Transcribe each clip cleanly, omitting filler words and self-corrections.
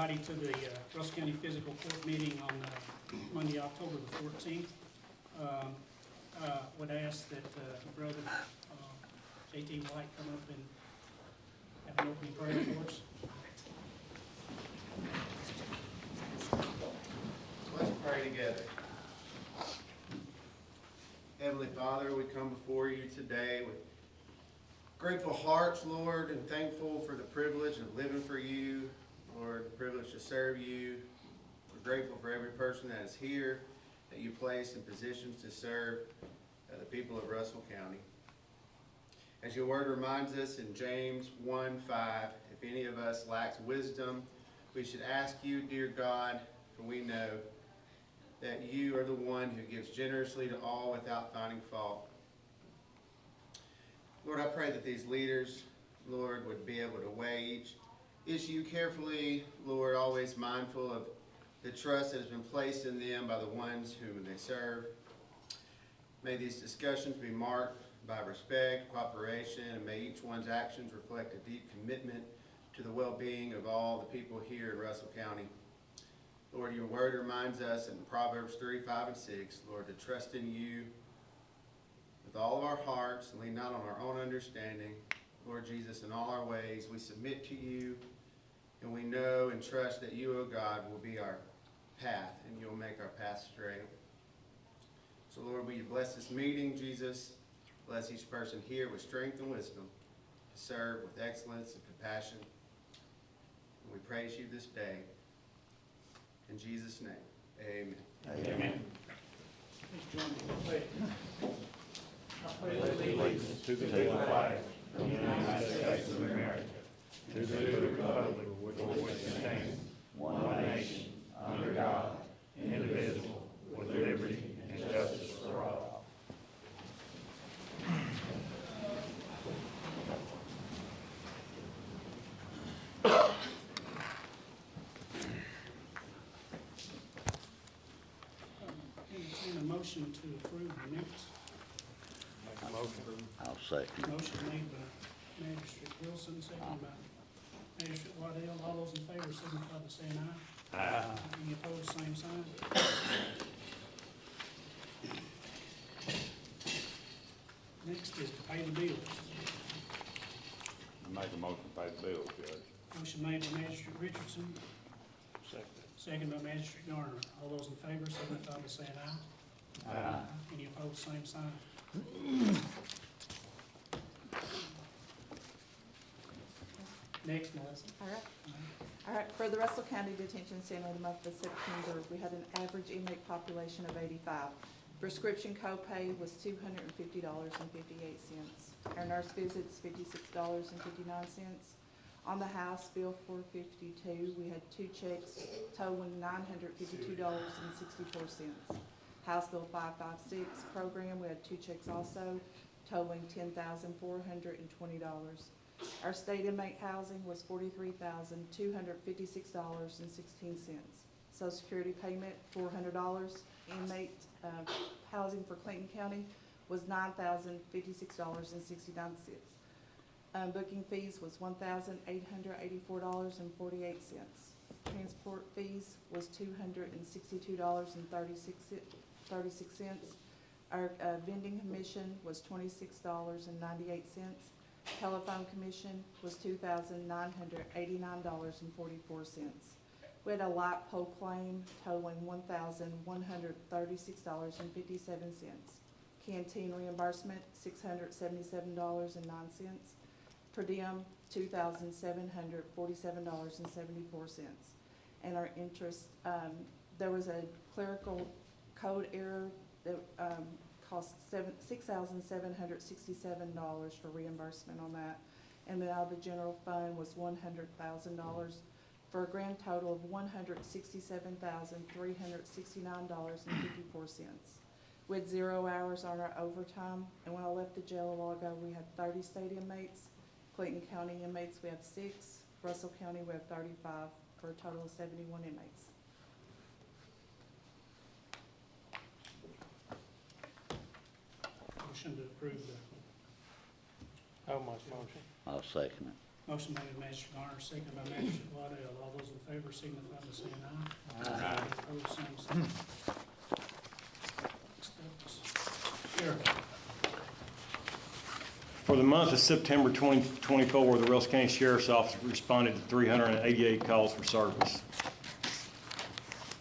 everybody to the Russell County Physical Court meeting on Monday, October the 14th. Would ask that Brother J.T. White come up and have an opening prayer for us. Let's pray together. Heavenly Father, we come before you today with grateful hearts, Lord, and thankful for the privilege of living for you, Lord, the privilege to serve you. We're grateful for every person that is here, that you place in positions to serve the people of Russell County. As your word reminds us in James 1:5, if any of us lacks wisdom, we should ask you, dear God, for we know that you are the one who gives generously to all without finding fault. Lord, I pray that these leaders, Lord, would be able to weigh each issue carefully, Lord, always mindful of the trust that has been placed in them by the ones whom they serve. May these discussions be marked by respect, cooperation, and may each one's actions reflect a deep commitment to the well-being of all the people here in Russell County. Lord, your word reminds us in Proverbs 3:5-6, Lord, to trust in you with all of our hearts and lean not on our own understanding. Lord Jesus, in all our ways we submit to you, and we know and trust that you, O God, will be our path, and you'll make our path straight. So, Lord, will you bless this meeting, Jesus? Bless each person here with strength and wisdom to serve with excellence and compassion. And we praise you this day. In Jesus' name, amen. Amen. Please join me in prayer. I pledge allegiance to the flag of the United States of America, to the republic for which it stands, one nation, under God, indivisible, with liberty and justice for all. entertain a motion to approve the minutes. Make a motion. I'll second. Motion made by Magistrate Wilson, seconded by Magistrate Waddell. All those in favor signify by saying aye. Aye. Any opposed, same sign. Next is to pay the bills. Make a motion to pay the bills, Judge. Motion made by Magistrate Richardson, Second. seconded by Magistrate Garner. All those in favor signify by saying aye. Aye. Any opposed, same sign. Next, Melissa. All right, for the Russell County Detention Center, the month of September, we had an average inmate population of 85. Prescription copay was $250.58. Our nurse visits, $56.59. On the House Bill 452, we had two checks totaling $952.64. House Bill 556 program, we had two checks also totaling $10,420. Our state inmate housing was $43,256.16. Social Security payment, $400. Inmate housing for Clinton County was $9,056.69. Booking fees was $1,884.48. Transport fees was $262.36. Our vending commission was $26.98. Telephone commission was $2,989.44. We had a light pole claim totaling $1,136.57. Canteen reimbursement, $677.09. Per diem, $2,747.74. And our interest, there was a clerical code error that cost $6,767 for reimbursement on that. And then out of the general fund was $100,000 for a grand total of $167,369.54. We had 0 hours on our overtime, and when I left the jail a while ago, we had 30 state inmates. Clinton County inmates, we have 6. Russell County, we have 35, for a total of 71 inmates. Motion to approve the How much motion? I'll second it. motion made by Magistrate Garner, seconded by Magistrate Waddell. All those in favor favor signify by saying aye. Aye. Opposed, same sign. Sheriff. For the month of September 2024, the Russell County Sheriff's Office responded to 388 calls for service.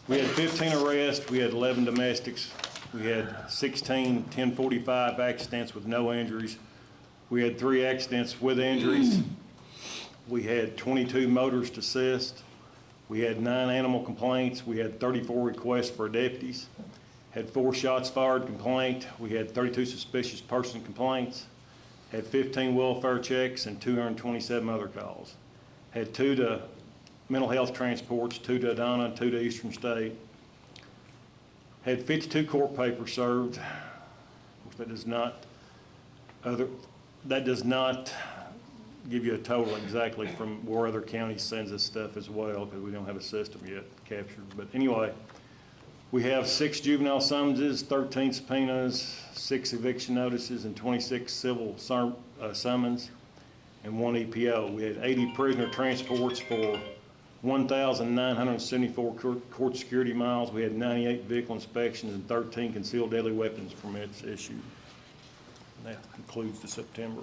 We had 15 arrests, we had 11 domestics, we had 16 1045 accidents with no injuries, we had 3 accidents with injuries, we had 22 motorist assist, we had 9 animal complaints, we had 34 requests for deputies, had 4 shots fired complaint, we had 32 suspicious person complaints, had 15 welfare checks and 227 other calls. Had 2 to mental health transports, 2 to Adana, 2 to Eastern State. Had 52 court papers served. Of course, that does not give you a total exactly from where other counties sends us stuff as well, because we don't have a system yet captured. But anyway, we have 6 juvenile summonses, 13 subpoenas, 6 eviction notices, and 26 civil summons, and 1 EPO. We had 80 prisoner transports for 1,974 court security miles. We had 98 vehicle inspections and 13 concealed deadly weapons permits issued. And that concludes the September.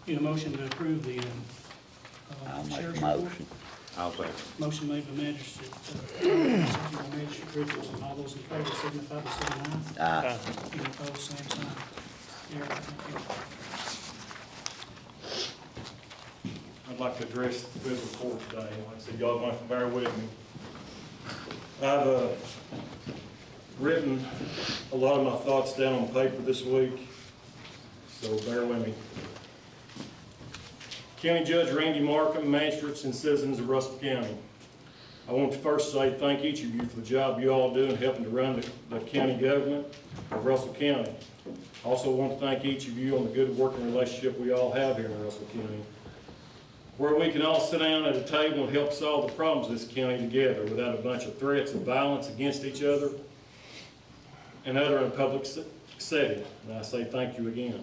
Need a motion to approve the I'll make a sheriff's report? motion. I'll second. Motion made by Magistrate, second by Magistrate Richardson. All those in favor signify by saying aye. Aye. Any opposed, same sign. Carried. Thank you. I'd like to address the fiscal court today. Like I said, y'all going to bear with me. I've written a lot of my thoughts down on paper this week, so bear with me. County Judge Randy Marcum, magistrates and citizens of Russell County. I want to first say thank each of you for the job you all do in helping to run the county government of Russell County. I also want to thank each of you on the good working relationship we all have here in Russell County, where we can all sit down at a table and help solve the problems of this county together without a bunch of threats and violence against each other and other in a public setting. And I say thank you again.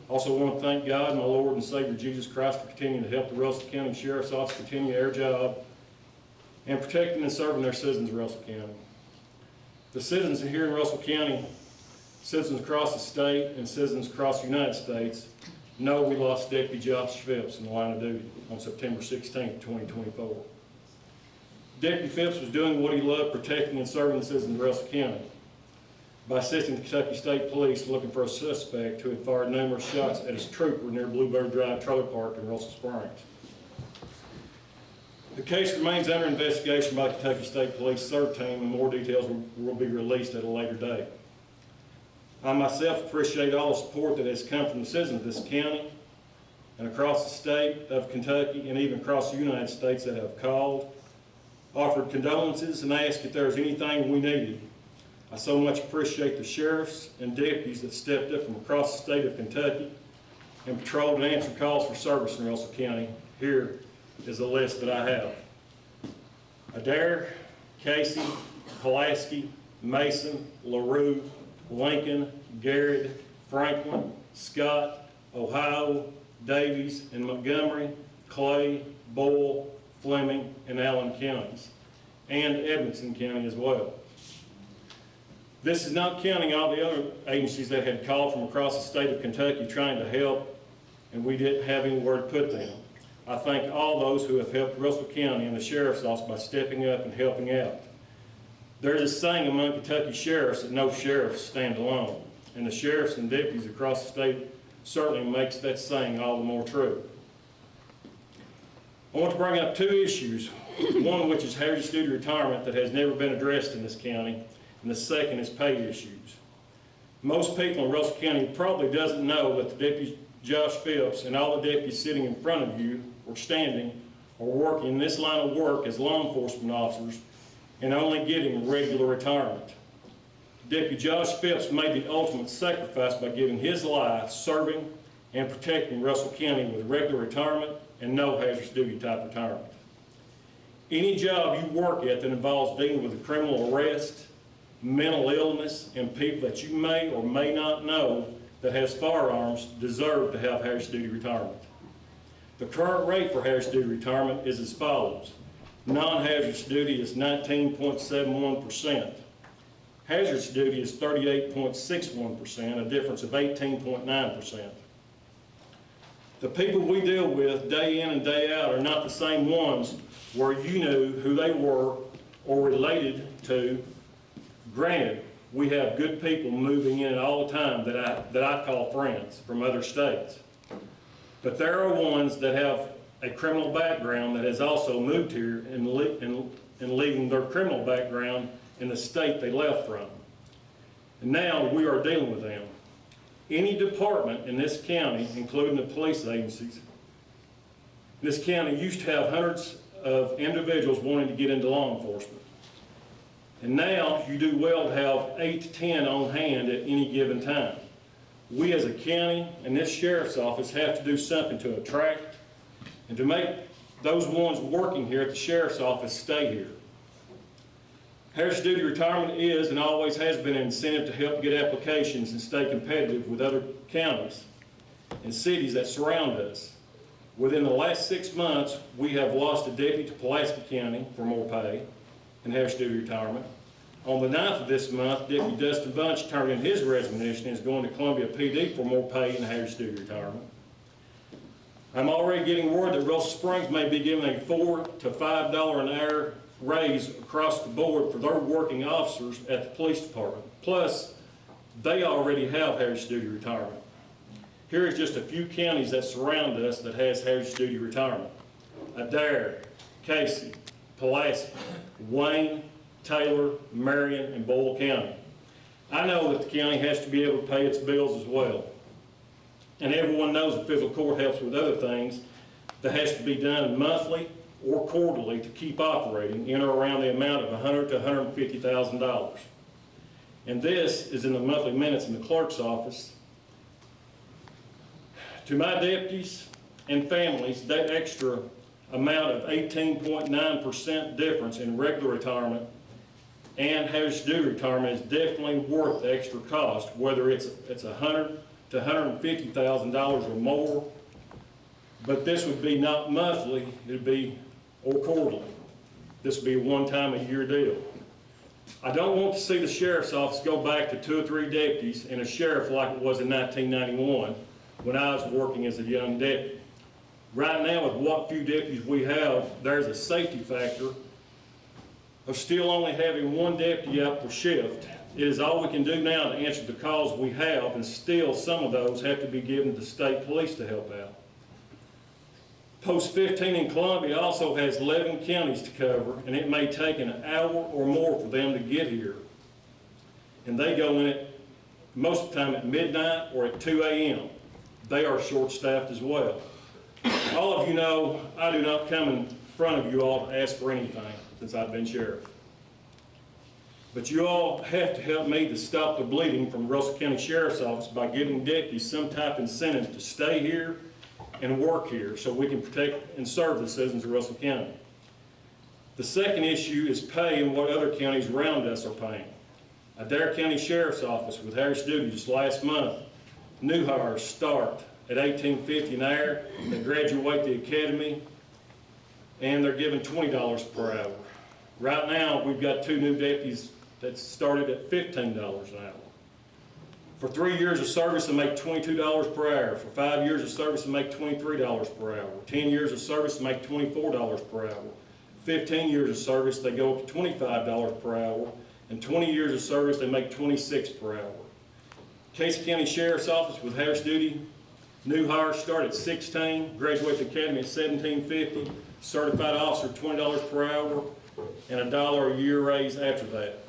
Also want to thank God, my Lord and Savior Jesus Christ, for continuing to help the Russell County Sheriff's Office continue their job and protecting and serving their citizens of Russell County. The citizens here in Russell County, citizens across the state, and citizens across the United States know we lost Deputy Josh Phipps in the line of duty on September 16, 2024. Deputy Phipps was doing what he loved, protecting and serving the citizens of Russell County by assisting the Kentucky State Police looking for a suspect who had fired numerous shots at his trooper near Bluebird Drive Trailer Park in Russell Springs. The case remains under investigation by the Kentucky State Police CERT team, and more details will be released at a later date. I myself appreciate all the support that has come from the citizens of this county and across the state of Kentucky and even across the United States that have called, offered condolences, and asked if there was anything we needed. I so much appreciate the sheriffs and deputies that stepped up from across the state of Kentucky and patrolled and answered calls for service in Russell County. Here is a list that I have. Adair, Casey, Pulaski, Mason, LaRue, Lincoln, Garrett, Franklin, Scott, Ohio, Davies, and Montgomery, Clay, Boyle, Fleming, and Allen counties, and Edmonson County as well. This is not counting all the other agencies that had called from across the state of Kentucky trying to help, and we didn't have anywhere to put them. I thank all those who have helped Russell County and the Sheriff's Office by stepping up and helping out. There is a saying among Kentucky sheriffs that no sheriffs stand alone, and the sheriffs and deputies across the state certainly makes that saying all the more true. I want to bring up 2 issues, one of which is hazardous duty retirement that has never been addressed in this county, and the second is pay issues. Most people in Russell County probably doesn't know that the Deputy Josh Phipps and all the deputies sitting in front of you or standing are working in this line of work as law enforcement officers and only getting regular retirement. Deputy Josh Phipps made the ultimate sacrifice by giving his life serving and protecting Russell County with regular retirement and no hazardous duty type retirement. Any job you work at that involves dealing with a criminal arrest, mental illness, and people that you may or may not know that has firearms deserve to have hazardous duty retirement. The current rate for hazardous duty retirement is as follows. Non-hazardous duty is 19.71%. Hazardous duty is 38.61%, a difference of 18.9%. The people we deal with day in and day out are not the same ones where you knew who they were or related to. Granted, we have good people moving in all the time that I call friends from other states. But there are ones that have a criminal background that has also moved here and leaving their criminal background in the state they left from. And now we are dealing with them. Any department in this county, including the police agencies, this county used to have hundreds of individuals wanting to get into law enforcement. And now you do well to have 8 to 10 on hand at any given time. We as a county and this sheriff's office have to do something to attract and to make those ones working here at the sheriff's office stay here. Hazardous duty retirement is and always has been an incentive to help get applications and stay competitive with other counties and cities that surround us. Within the last 6 months, we have lost a deputy to Pulaski County for more pay and hazardous duty retirement. On the 9th of this month, Deputy Dustin Bunch turned in his resignation and is going to Columbia PD for more pay and hazardous duty retirement. I'm already getting word that Russell Springs may be giving a $4 to $5 an hour raise across the board for their working officers at the police department. Plus, they already have hazardous duty retirement. Here is just a few counties that surround us that has hazardous duty retirement: Adair, Casey, Pulaski, Wayne, Taylor, Marion, and Boyle County. I know that the county has to be able to pay its bills as well. And everyone knows that fiscal court helps with other things that has to be done monthly or quarterly to keep operating in or around the amount of $100,000 to $150,000. And this is in the monthly minutes in the clerk's office. To my deputies and families, that extra amount of 18.9% difference in regular retirement and hazardous duty retirement is definitely worth the extra cost, whether it's $100,000 to $150,000 or more. But this would be not monthly, it'd be or quarterly. This would be a one-time-a-year deal. I don't want to see the sheriff's office go back to 2 or 3 deputies and a sheriff like it was in 1991 when I was working as a young deputy. Right now, with what few deputies we have, there's a safety factor of still only having 1 deputy out per shift. It is all we can do now to answer the calls we have, and still some of those have to be given to state police to help out. Post 15 in Columbia also has 11 counties to cover, and it may take an hour or more for them to get here. And they go in it most of the time at midnight or at 2 a.m. They are short-staffed as well. All of you know I do not come in front of you all to ask for anything since I've been sheriff. But you all have to help me to stop the bleeding from Russell County Sheriff's Office by giving deputies some type of incentive to stay here and work here so we can protect and serve the citizens of Russell County. The second issue is pay and what other counties around us are paying. Adair County Sheriff's Office with hazardous duty just last month, new hires start at $18.50 an hour. They graduate the academy and they're given $20 per hour. Right now, we've got 2 new deputies that started at $15 an hour. For 3 years of service, they make $22 per hour. For 5 years of service, they make $23 per hour. 10 years of service, they make $24 per hour. 15 years of service, they go up to $25 per hour. And 20 years of service, they make $26 per hour. Casey County Sheriff's Office with hazardous duty, new hires start at $16, graduate the academy at $17.50, certified officer $20 per hour, and $1 a year raise after that.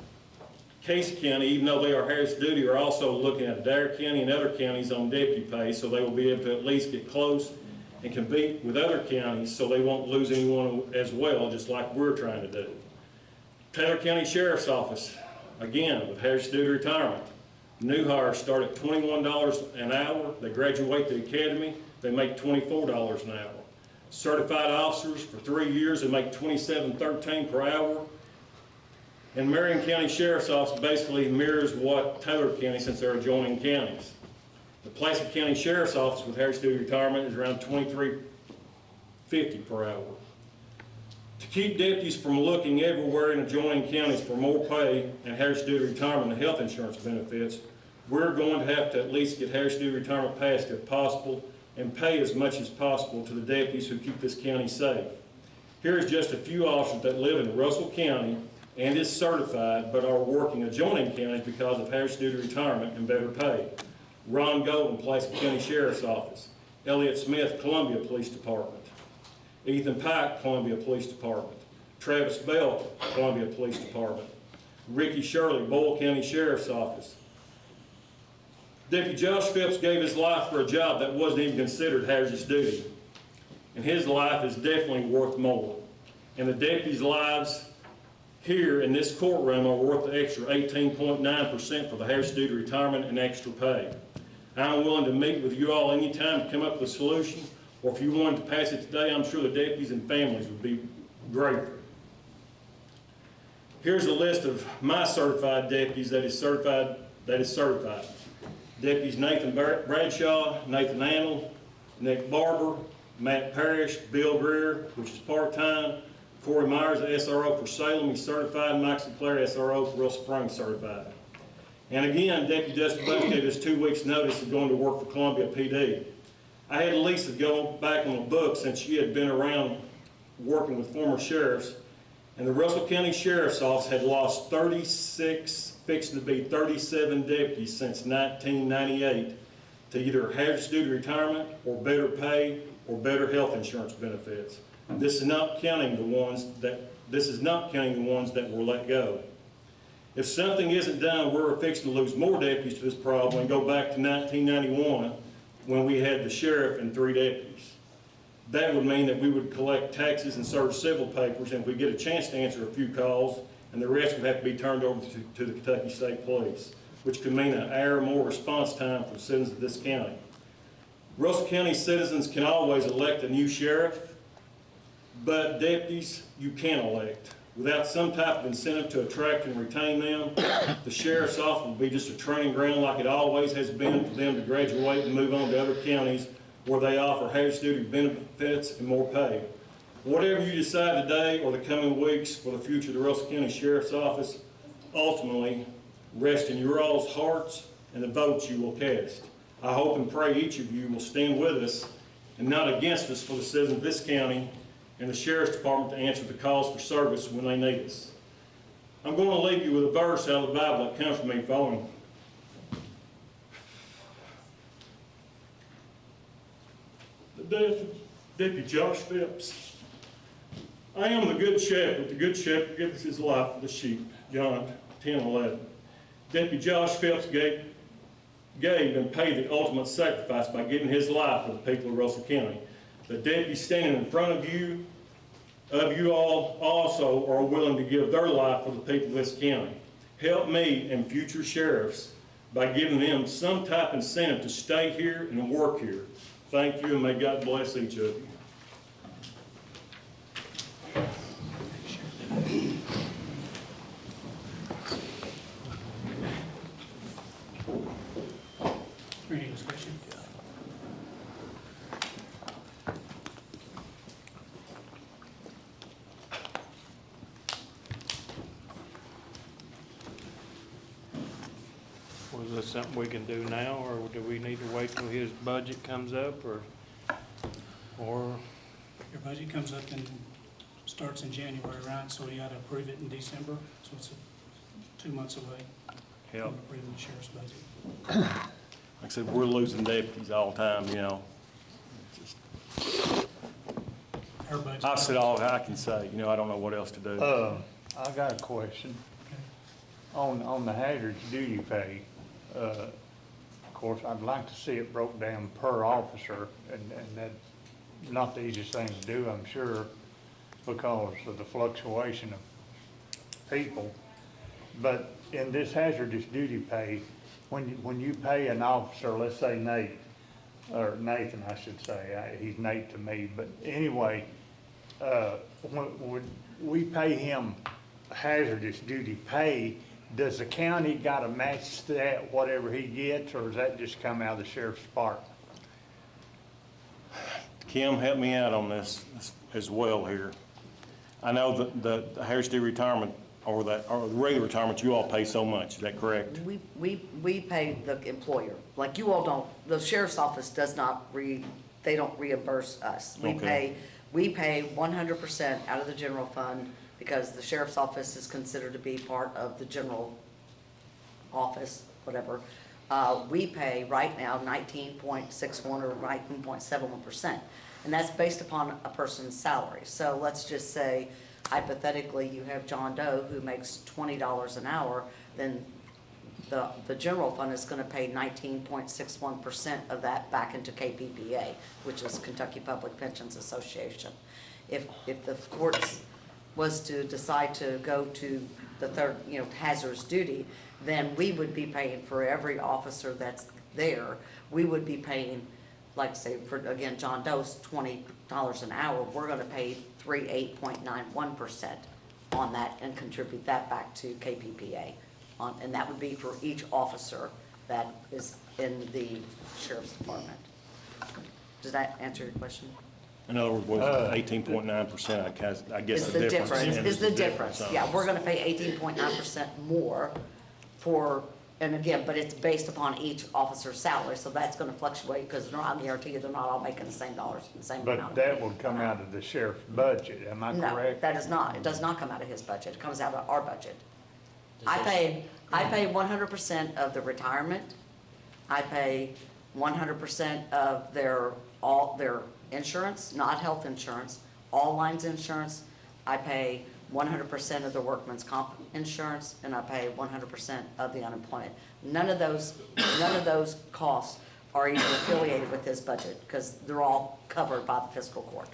Casey County, even though they are hazardous duty, are also looking at Adair County and other counties on deputy pay, so they will be able to at least get close and compete with other counties so they won't lose anyone as well, just like we're trying to do. Taylor County Sheriff's Office, again, with hazardous duty retirement. New hires start at $21 an hour. They graduate the academy, they make $24 an hour. Certified officers for 3 years, they make $27.13 per hour. And Marion County Sheriff's Office basically mirrors what Taylor County, since they're adjoining counties. The Pulaski County Sheriff's Office with hazardous duty retirement is around $23.50 per hour. To keep deputies from looking everywhere in adjoining counties for more pay and Harris duty retirement and health insurance benefits, we're going to have to at least get Harris duty retirement passed if possible and pay as much as possible to the deputies who keep this county safe. Here's just a few officers that live in Russell County and is certified but are working adjoining counties because of Harris duty retirement and better pay. Ron Golden, Pulaski County Sheriff's Office. Elliott Smith, Columbia Police Department. Ethan Pike, Columbia Police Department. Travis Bell, Columbia Police Department. Ricky Shirley, Boyle County Sheriff's Office. Deputy Josh Phipps gave his life for a job that wasn't even considered hazardous duty. And his life is definitely worth more. And the deputies' lives here in this courtroom are worth the extra 18.9% for the Harris duty retirement and extra pay. I'm willing to meet with you all anytime to come up with a solution, or if you wanted to pass it today, I'm sure the deputies and families would be grateful. Here's a list of my certified deputies that is certified. Deputies Nathan Bradshaw, Nathan Annell, Nick Barber, Matt Parrish, Bill Greer, which is part-time, Corey Myers, SRO for Salem, he's certified, Mike Sinclair, SRO for Real Springs, certified. And again, Deputy Justin Bush gave us 2 weeks' notice of going to work for Columbia PD. I had Lisa go back on the book since she had been around working with former sheriffs, and the Russell County Sheriff's Office had lost 36, fixing to be 37 deputies since 1998 to either hazardous duty retirement or better pay or better health insurance benefits. This is not counting the ones that were let go. If something isn't done, we're fixing to lose more deputies to this problem and go back to 1991 when we had the sheriff and 3 deputies. That would mean that we would collect taxes and serve civil papers, and if we get a chance to answer a few calls, and the rest would have to be turned over to the Kentucky State Police, which could mean an hour or more response time for the citizens of this county. Russell County citizens can always elect a new sheriff, but deputies you can't elect. Without some type of incentive to attract and retain them, the sheriff's office will be just a training ground like it always has been for them to graduate and move on to other counties where they offer hazardous duty benefits and more pay. Whatever you decide today or the coming weeks for the future of the Russell County Sheriff's Office, ultimately rest in your all's hearts and the votes you will cast. I hope and pray each of you will stand with us and not against us for the citizens of this county and the Sheriff's Department to answer the calls for service when they need us. I'm going to leave you with a verse out of the Bible that comes from me following. The death of Deputy Josh Phipps. I am the good shepherd. The good shepherd gives his life for the sheep. John 10:11. Deputy Josh Phipps gave and paid the ultimate sacrifice by giving his life for the people of Russell County. The deputies standing in front of you all also are willing to give their life for the people of this county. Help me and future sheriffs by giving them some type of incentive to stay here and work here. Thank you, and may God bless each of you. Any discussion? Was this something we can do now, or do we need to wait till his budget comes up, or? Your budget comes up and starts in January, right? So you gotta approve it in December, so it's 2 months away Help. from approving the sheriff's budget. Like I said, we're losing deputies all the time, you know. Our budget. I've said all I can say, you know, I don't know what else to do. I got a question. Okay. On the hazardous duty pay, of course, I'd like to see it broke down per officer, and that's not the easiest thing to do, I'm sure, because of the fluctuation of people. But in this hazardous duty pay, when you pay an officer, let's say Nate, or Nathan, I should say, he's Nate to me, but anyway, when we pay him hazardous duty pay, does the county gotta match that, whatever he gets, or does that just come out of the sheriff's department? Kim, help me out on this as well here. I know the Harris Dewey retirement, or the regular retirement, you all pay so much, is that correct? We pay the employer, like you all don't, the sheriff's office does not they don't reimburse us. Okay. We pay 100% out of the general fund because the sheriff's office is considered to be part of the general office, whatever. We pay right now 19.61 or 19.71%. And that's based upon a person's salary. So let's just say hypothetically you have John Doe who makes $20 an hour, then the general fund is gonna pay 19.61% of that back into KPPA, which is Kentucky Public Pensions Association. If the courts was to decide to go to the third, hazardous duty, then we would be paying for every officer that's there. We would be paying, like say, for, again, John Doe's $20 an hour, we're gonna pay 38.91% on that and contribute that back to KPPA. And that would be for each officer that is in the sheriff's department. Does that answer your question? In other words, was 18.9%, I guess Is the difference. Is the difference, on yeah, it. we're gonna pay 18.9% more for, and again, but it's based upon each officer's salary, so that's gonna fluctuate, because I guarantee you, they're not all making the same dollars, the same amount. But that would come out of the sheriff's budget, am I No, correct? that is not, it does not come out of his budget, it comes out of our budget. I pay 100% of the retirement, I pay 100% of their insurance, not health insurance, all lines insurance. I pay 100% of the workman's comp insurance, and I pay 100% of the unemployment. None of those costs are even affiliated with his budget, because they're all covered by the fiscal court.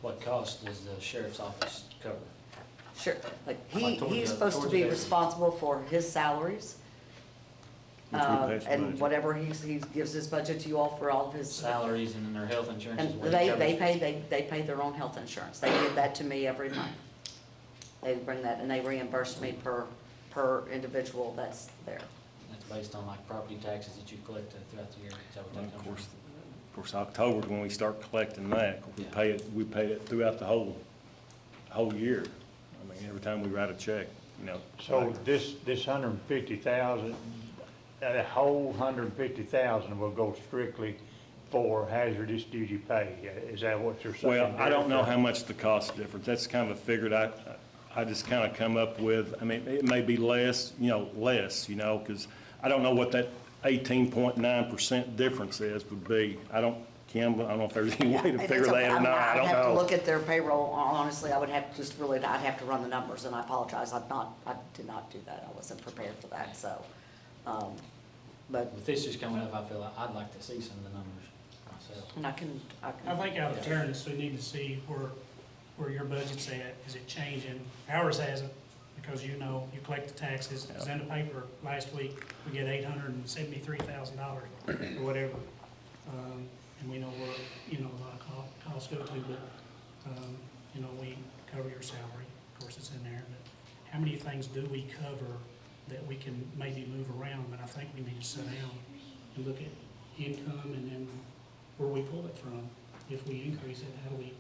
What cost does the sheriff's office cover? Sure, like, Like towards he's the- supposed to towards be the- responsible for his salaries, Which we pay his and budget. whatever he gives his budget to you all for all of his. Salaries and then their health insurance is And what they it covers. they pay their own health insurance. They give that to me every month. They bring that, and they reimburse me per individual that's there. That's based on like property taxes that you collect throughout the year. Is that what And that Of comes course, October is when we start collecting that. We pay it throughout the whole year. I mean, every time we write a check, So this 150,000, that whole 150,000 will go strictly for hazardous duty pay, is that what you're saying? Well, I don't know how much the cost difference, that's kind of a figure that I just kind of come up with. I mean, it may be less, because I don't know what that 18.9% difference would be. Kim, I don't know if there's any way to figure that or not, I don't I'd have to know. look at their payroll, honestly, I'd have to run the numbers, and I apologize, I did not do that, I wasn't prepared for that, so, but, With this just coming up, I feel like I'd like to see some of the numbers myself. and I can. I think out of fairness, we need to see where your budget's at. Is it changing? Ours hasn't, because you collect the taxes. It was in the paper last week, we get $873,000 or whatever. And we know where, a lot of costs go to, but, we cover your salary. Of course, it's in there, but how many things do we cover that we can maybe move around? But I think we need to sit down and look at income and then where we pull it from. If we increase it, how do we,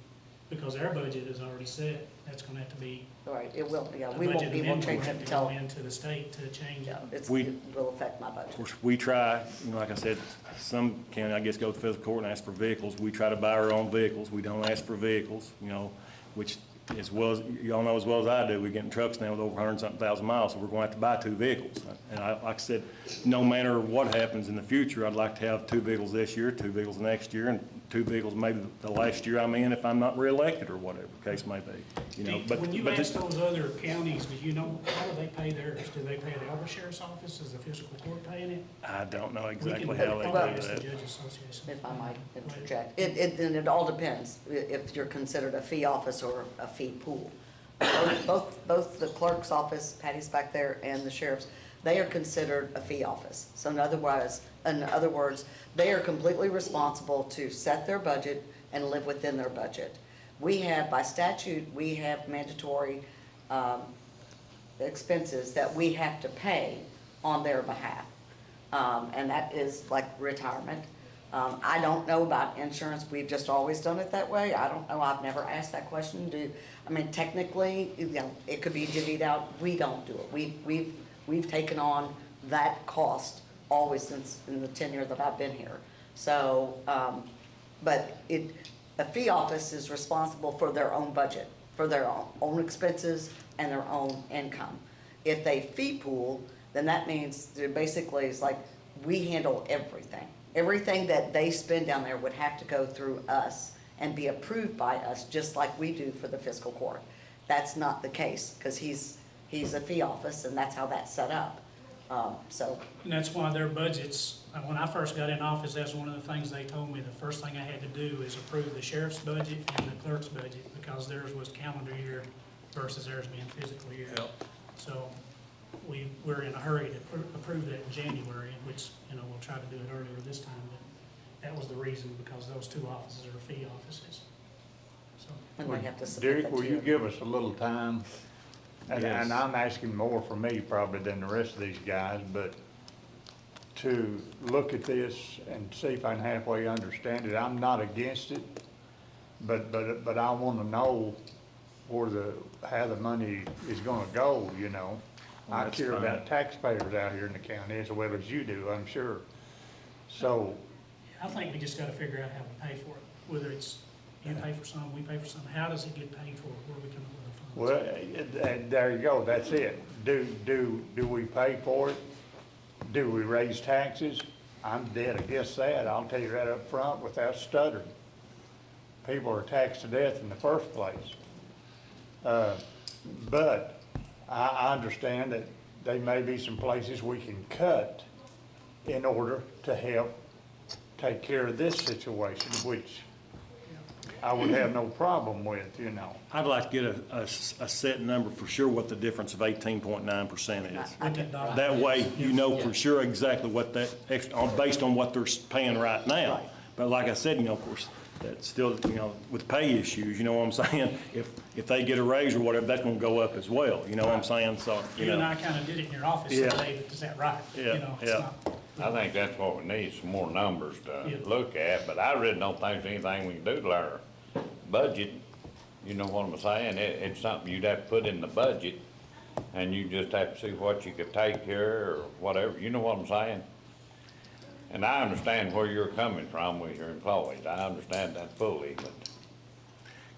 because our budget is already set, that's gonna have to be, All right, it will, yeah, a we won't budget be able amendment to will change it have to go until, into the state to change it. yeah, it We- will affect my budget. Of course, we try, like I said, some can, I guess, go to fiscal court and ask for vehicles. We try to buy our own vehicles. We don't ask for vehicles, which as well as, y'all know as well as I do, we're getting trucks now with over 100-something thousand miles, so we're going to have to buy 2 vehicles. And like I said, no matter what happens in the future, I'd like to have 2 vehicles this year, 2 vehicles next year, and 2 vehicles maybe the last year I'm in if I'm not reelected or whatever the case may be, But When you but ask this- those other counties, do you know, how do they pay theirs? Do they pay the Elder Sheriff's Office? Is the fiscal court paying it? I don't know We exactly can how they Well- do ask the that. Judges Association. If I might interject. And it all depends if you're considered a fee office or a fee pool. Both the clerk's office, Patty's back there, and the sheriff's, they are considered a fee office. So in other words, they are completely responsible to set their budget and live within their budget. By statute, we have mandatory expenses that we have to pay on their behalf. And that is like retirement. I don't know about insurance, we've just always done it that way, I don't know, I've never asked that question, I mean, technically, you know, it could be divvied out, we don't do it, we've taken on that cost always since in the tenure that I've been here. So, but a fee office is responsible for their own budget, for their own expenses and their own income. If they fee pool, then that means they're basically, it's like, we handle everything. Everything that they spend down there would have to go through us and be approved by us, just like we do for the fiscal court. That's not the case, because he's a fee office, and that's how that's set up. So, And that's why their budgets, when I first got in office, that's one of the things they told me, the first thing I had to do is approve the sheriff's budget and the clerk's budget, because theirs was calendar year versus theirs being fiscal year. So we're in a hurry to approve that in January, which, you know, we'll try to do it earlier this time, but that was the reason, because those two offices are fee offices. So, and they have to submit Derek, that will to you you. give us a little time? And Yes. I'm asking more for me probably than the rest of these guys, but to look at this and see if I can halfway understand it. I'm not against it, but I wanna know how the money is gonna go, you know? I That's care fine. about taxpayers out here in the county as well as you do, I'm sure. So, I think we just gotta figure out how to pay for it, whether it's you pay for some, we pay for some, how does it get paid for, where do we come up with the funds? well, there you go, that's it. Do we pay for it? Do we raise taxes? I'm dead against that, I'll tell you right up front without stuttering. People are taxed to death in the first place. But I understand that there may be some places we can cut in order to help take care of this situation, which I would have no problem with, you know. I'd like to get a set number for sure what the difference of 18.9% is. Look at dollars. That way, you know for sure exactly what that extra, based on what they're paying right now. Right. But like I said, you know, of course, that's still, you know, with pay issues, you know what I'm saying? If they get a raise or whatever, that's gonna go up as well, you know what I'm saying? So, you You and know, I kinda did it in your office Yeah. today, is that right? Yeah, You know, it's yeah. not- I think that's what we need, some more numbers to Yeah. look at, but I really don't think there's anything we can do to our budget. You know what I'm saying? It's something you'd have to put in the budget, and you just have to see what you could take here or whatever, you know what I'm saying? And I understand where you're coming from with your employees, I understand that fully, but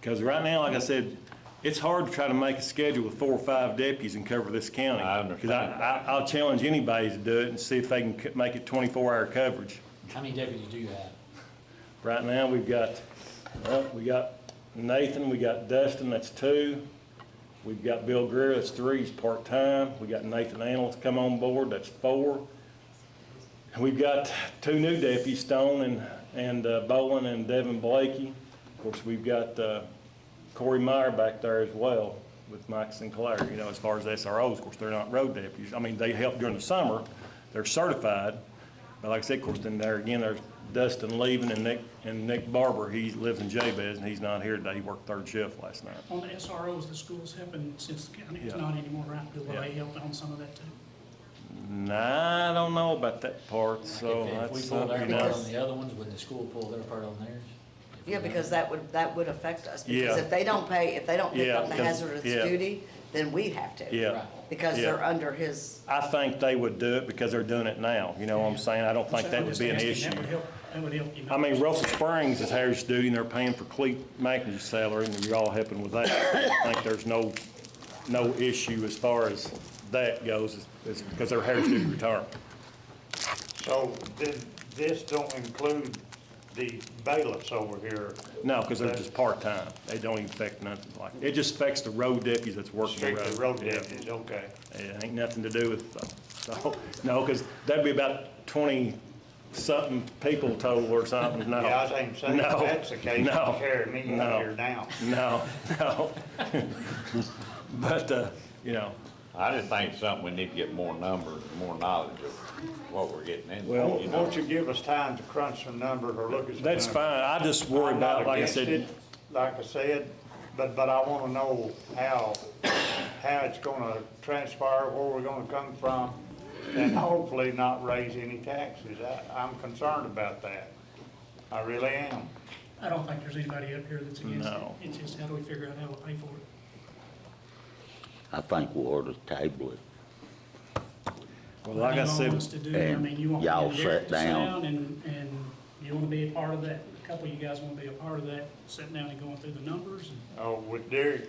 because right now, like I said, it's hard to try to make a schedule with 4 or 5 deputies and cover this county. I understand. Because I'll challenge anybody to do it and see if they can make it 24-hour coverage. How many deputies do you have? Right now, we got Nathan, we got Dustin, that's 2. We've got Bill Greer, that's 3, he's part-time. We got Nathan Annals come on board, that's 4. And we've got 2 new deputies, Stone and Bowen and Devin Blakey. Of course, we've got Corey Meyer back there as well with Mike Sinclair, you know, as far as SROs. Of course, they're not road deputies. I mean, they help during the summer, they're certified. But like I said, of course, then there again, there's Dustin leaving and Nick Barber, he lives in Jabez and he's not here today. He worked 3rd shift last night. On the SROs, the school's helping, since the county is Yeah. not anymore, right, will Yeah. they help on some of that too? Nah, I don't know about that part, so If we that's pull something, their you part know. on the other ones, would the school pull their part on theirs? If we Yeah, don't- because that would affect us, because Yeah. if they don't pick Yeah, up the because- hazardous yeah. duty, then we'd have to. Yeah. Right. Because Yeah. they're under his, I think they would do it because they're doing it now, you know what I'm saying? I don't think So that I'm would just be an asking, issue. That would help you. I mean, Russell Springs is hazardous duty and they're paying for Cleet McNamee's salary and you're all helping with that. I think there's no issue as far as that goes, is because they're hazardous duty retirement. so this don't include the bailiffs over here, No, because they're just part-time. They don't even affect nothing like, it just affects the road deputies that's working the road. strictly road Yeah. deputies, okay. It ain't nothing to do with, so, no, because that'd be about 20-something people total or something, no. Yeah, I was ain't saying, No, if that's the case, you no, carry me no. out here now. No. But, you know, I just think it's something we need to get more numbers, more knowledge of what we're getting into, Well, you know? Won't you give us time to crunch some numbers or look at some? that's numbers? fine. I just worry I'm not about, like I against said, it, like I said, but I wanna know how it's gonna transpire, where we're gonna come from, and hopefully not raise any taxes. I'm concerned about that. I really am. I don't think there's anybody up here that's against it. No. It's just how do we figure out how to pay for it? I think we ought to table it. Well, like I What do you said, want us to do? I and mean, you want y'all me and Derek sit to sit down. down and you wanna be a part of that? A couple of you guys wanna be a part of that, sitting down and going through the numbers and Oh, with Derek,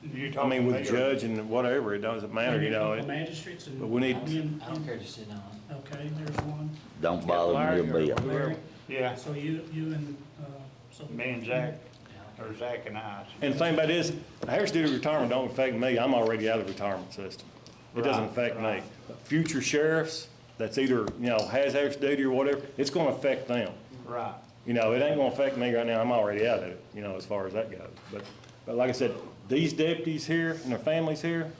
you I talking mean, to with me or- judge and whatever, it doesn't matter, maybe you a know. couple it- magistrates and. but we need- me and- I don't care just sitting on it. Okay, there's one. Don't bother me a bit. Larry, Yeah, so you and, so. me and Zach, or Zach and I. And the thing about it is, Harris duty retirement don't affect me. I'm already out of the retirement system. It doesn't Right, affect me. right. Future sheriffs, that's either, has Harris duty or whatever, it's gonna affect them. Right. It ain't gonna affect me right now. I'm already out of it, as far as that goes. But like I said, these deputies here and their families here,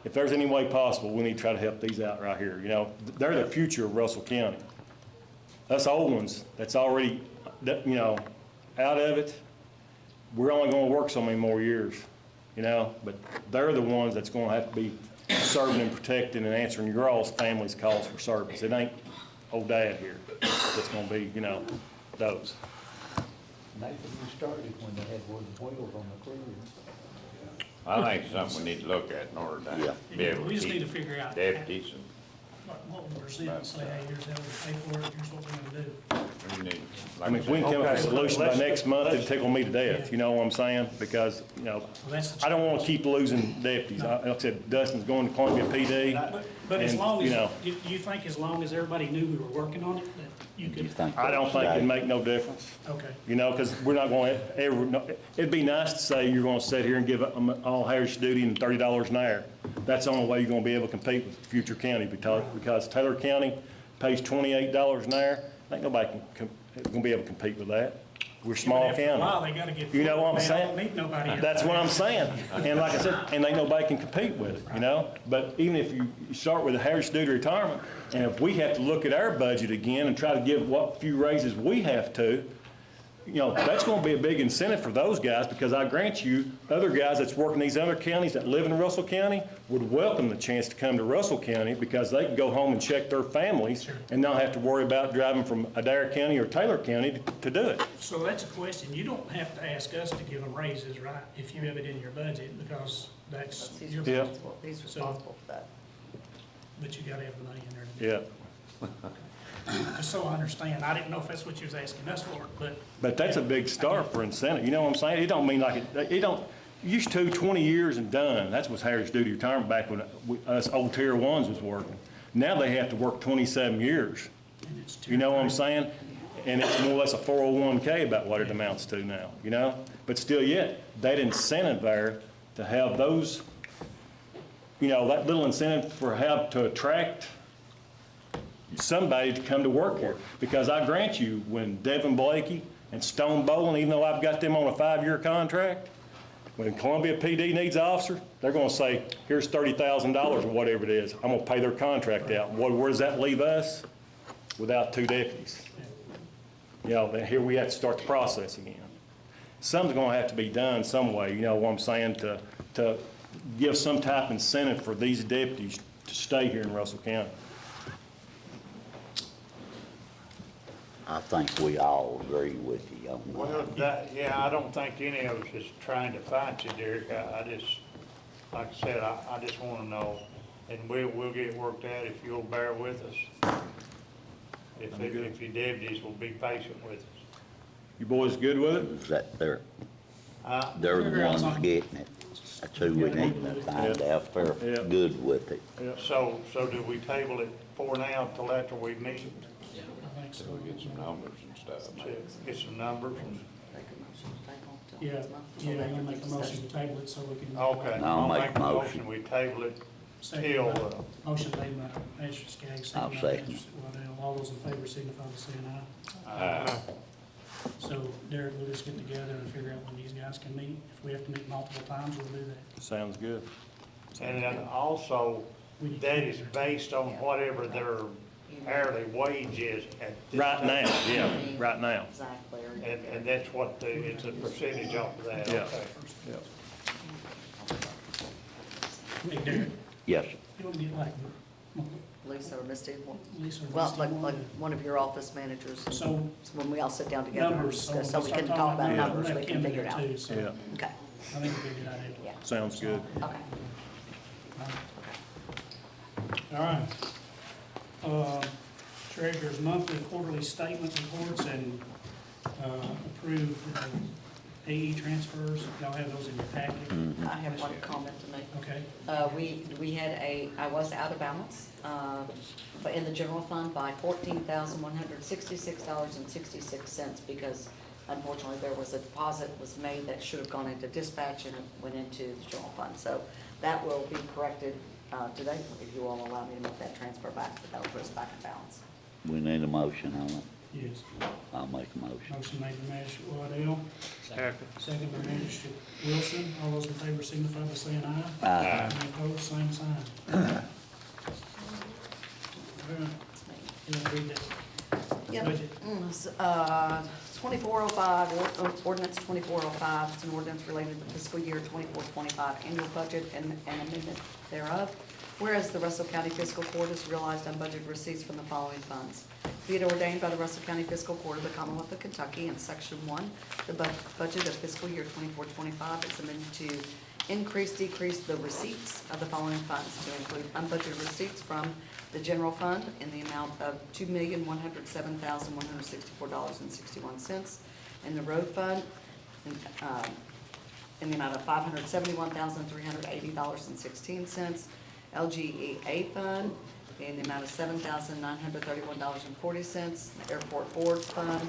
if there's any way possible, we need to try to help these out right here, They're the future of Russell County. Us old ones that's already, out of it, we're only gonna work so many more years, But they're the ones that's gonna have to be serving and protecting and answering your all's family's calls for service. It ain't old dad here. It's gonna be, those. Nathan, you started when they had wooden wheels on the cruiser. I think it's something we need to look at in order Yeah. to be able We to just need to keep figure out. deputies and What we're seeing, and say, hey, here's how we pay for it, here's what we're gonna do. we need. I mean, if we can come up with a Okay, solution by let's- next month, it'd let's- tickle me to death, you know what I'm saying? Because, Well, that's the I don't wanna challenge. keep losing deputies. Like I said, Dustin's going to Columbia PD. But as and, long as, you you think as long as everybody knew we were working on it, that you You could, think I don't that's think it'd right? make no difference. okay. Because we're not going to ever, it'd be nice to say you're going to sit here and give them all Harris duty and $30 an hour. That's the only way you're going to be able to compete with future county because Taylor County pays $28 an hour. Ain't nobody going to be able to compete with that. We're a small After a while, county. they gotta get. You know what I'm They saying? don't need nobody else. That's what I'm saying. And like I said, and ain't nobody can compete with it, But even if you start with a Harris duty retirement, and if we have to look at our budget again and try to give what few raises we have to, that's gonna be a big incentive for those guys, because I grant you, other guys that's working these other counties that live in Russell County would welcome the chance to come to Russell County because they can go home and check their families and not have to worry about driving from Adair County or Taylor County to do it. So that's a question. You don't have to ask us to give them raises, right? If you have it in your budget, because that's He's your, Yeah. responsible, he's responsible for that. but you gotta have the money in there. Yeah. Just so I understand. I didn't know if that's what you was asking us for, but But that's a big start for incentive, you know what I'm saying? It don't mean like, it don't, used to 20 years and done. That's what's Harris duty retirement back when us old tier ones was working. Now they have to work 27 years. and it's. You know what I'm saying? And it's more or less a 401K about what it amounts to now, But still yet, that incentive there to have those, that little incentive for how to attract somebody to come to work here. Because I grant you, when Devin Blakey and Stone Bowling, even though I've got them on a 5-year contract, when Columbia PD needs an officer, they're gonna say, here's $30,000 or whatever it is. I'm gonna pay their contract out. Where does that leave us? Without 2 deputies. Then here we have to start the process again. Something's gonna have to be done some way, you know what I'm saying, to give some type of incentive for these deputies to stay here in Russell County. I think we all agree with you on Well, that. I don't think any of us is trying to fight you, Derek. I just, like I said, I just wanna know, and we'll get it worked out if you'll bear with us. If your deputies will be patient with us. You boys good with it? Is that they're Uh, the Figure out ones something. getting it. That's who we need to find out if they're Yeah. good with it. So do we table it for now till after we meet I think so. So we get some numbers and stuff. to get some numbers? Make a motion to table till Yeah, next month. yeah, I'm gonna make a motion to table it so we can. Okay, I'll I'll make make a a motion, motion. we table it Second till, by- Motion made by Ashley Skaggs. I'll by second. Ashley Waddell. All those in favor signify by saying aye. So Derek, we'll just get together and figure out when these guys can meet. If we have to meet multiple times, we'll do that. Sounds good. and then also, We need to- that is based on whatever their hourly wage is at this Right time. now, yeah, right now. Exactly. And that's what it's a percentage off of that, Yeah. okay. Yeah. Hey Derek, Yes, sir. you want to get like Lisa or Misty? Lisa or Well, Misty like wanted one of your office managers. and So- When we all sit down together and numbers, so discuss, so we we start can talking talk about about numbers, we'll we have can Kim in figure it there out. too, so Yeah, I Okay, think it'd be a good idea. yeah, sounds good. okay. All right. Treasurer's monthly and quarterly statement reports and approved AE transfers. Y'all have those in your packet? I have one comment to make. Okay. We had I was out of balance, but in the general fund by $14,166.66 because unfortunately there was a deposit was made that should have gone into dispatch and it went into the general fund. So that will be corrected today, if you all allow me to make that transfer back, but that will put us back in balance. We need a motion on it. Yes. I'll make a motion. Motion made by Magistrate Waddell, Second. second by Magistrate Wilson. All those in favor signify by saying aye. Aye. Any opposed, same sign. All right. You want to read that? Yep. Budget. 2405, ordinance 2405, it's an ordinance related to fiscal year 24-25 annual budget and amendment thereof. Whereas the Russell County Fiscal Court has realized unbudgeted receipts from the following funds. Be it ordained by the Russell County Fiscal Court of the Commonwealth of Kentucky in Section 1, the budget of fiscal year 24-25 is amended to decrease the receipts of the following funds to include unbudgeted receipts from the general fund in the amount of $2,107,164.61, and the road fund in the amount of $571,380.16, LGEA fund in the amount of $7,931.40, airport board fund in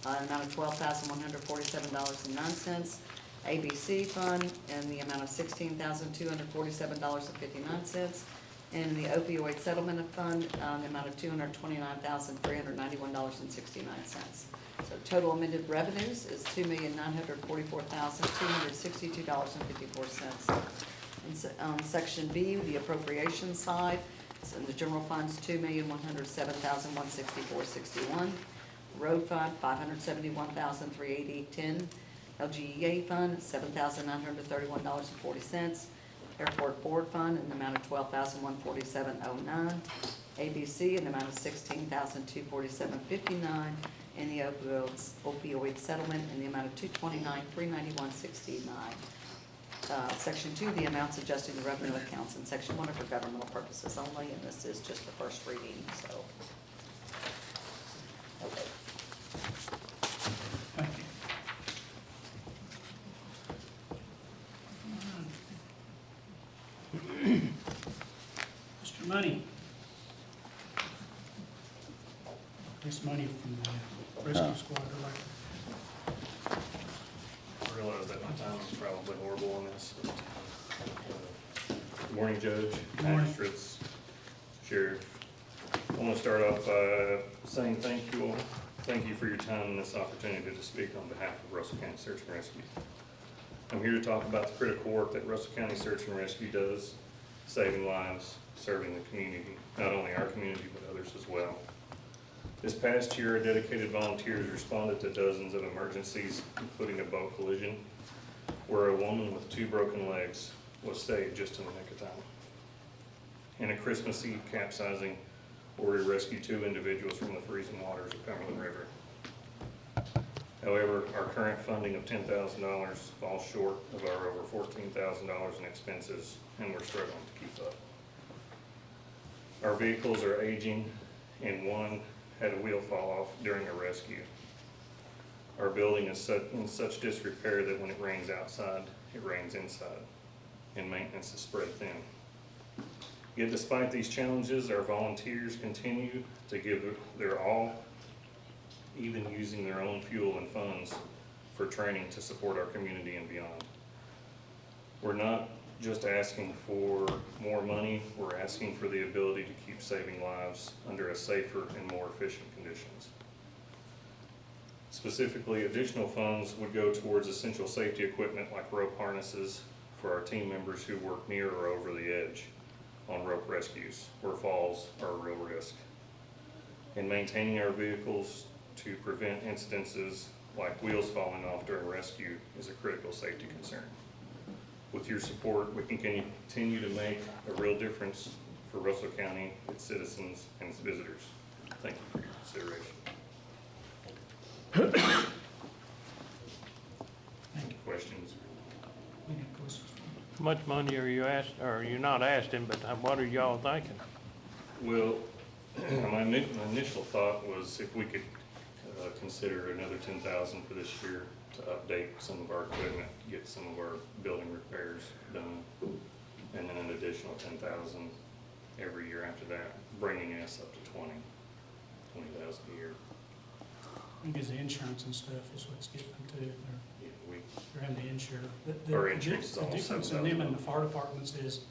the amount of $12,147.09, ABC fund in the amount of $16,247.59, and the opioid settlement fund in the amount of $229,391.69. So total amended revenues is $2,944,262.54. On Section B, the appropriation side, it's in the general funds, $2,107,164.61. Road fund, $571,380.10. LGEA fund, $7,931.40. Airport board fund in the amount of $12,147.09. ABC in the amount of $16,247.59. And the opioid settlement in the amount of $229,391.69. Section 2, the amounts adjusting the revenue accounts, and Section 1 are for governmental purposes only, and this is just the first reading, so. Okay. Thank you. Mr. Money. This money from the rescue squad director. I realize that my time is probably horrible on this. Good morning, Judge, Good morning. magistrates, sheriff. I want to start off by saying thank you for your time and this opportunity to speak on behalf of Russell County Search and Rescue. I'm here to talk about the critical work that Russell County Search and Rescue does, saving lives, serving the community, not only our community, but others as well. This past year, dedicated volunteers responded to dozens of emergencies, including a boat collision, where a woman with 2 broken legs was saved just in the nick of time. And a Christmas Eve capsizing, where we rescued 2 individuals from the freezing waters of Cumberland River. However, our current funding of $10,000 falls short of our over $14,000 in expenses, and we're struggling to keep up. Our vehicles are aging, and one had a wheel fall off during a rescue. Our building is in such disrepair that when it rains outside, it rains inside, and maintenance is spread thin. Yet despite these challenges, our volunteers continue to give their all, even using their own fuel and funds for training to support our community and beyond. We're not just asking for more money, we're asking for the ability to keep saving lives under a safer and more efficient conditions. Specifically, additional funds would go towards essential safety equipment like rope harnesses for our team members who work near or over the edge on rope rescues, where falls are a real risk. And maintaining our vehicles to prevent incidences like wheels falling off during rescue is a critical safety concern. With your support, we can continue to make a real difference for Russell County, its citizens, and its visitors. Thank you for your consideration. Questions? We got questions for How much money are you asked, or you're not asking, but what are y'all thinking? Well, my initial thought was if we could consider another 10,000 for this year to update some of our equipment, get some of our building repairs done, and then an additional 10,000 every year after that, bringing us up to 20,000 a year. I think it's the insurance and stuff is what's getting them too. Yeah, They're having to insure. Our insurance is The almost difference in them and $7,000. the fire departments is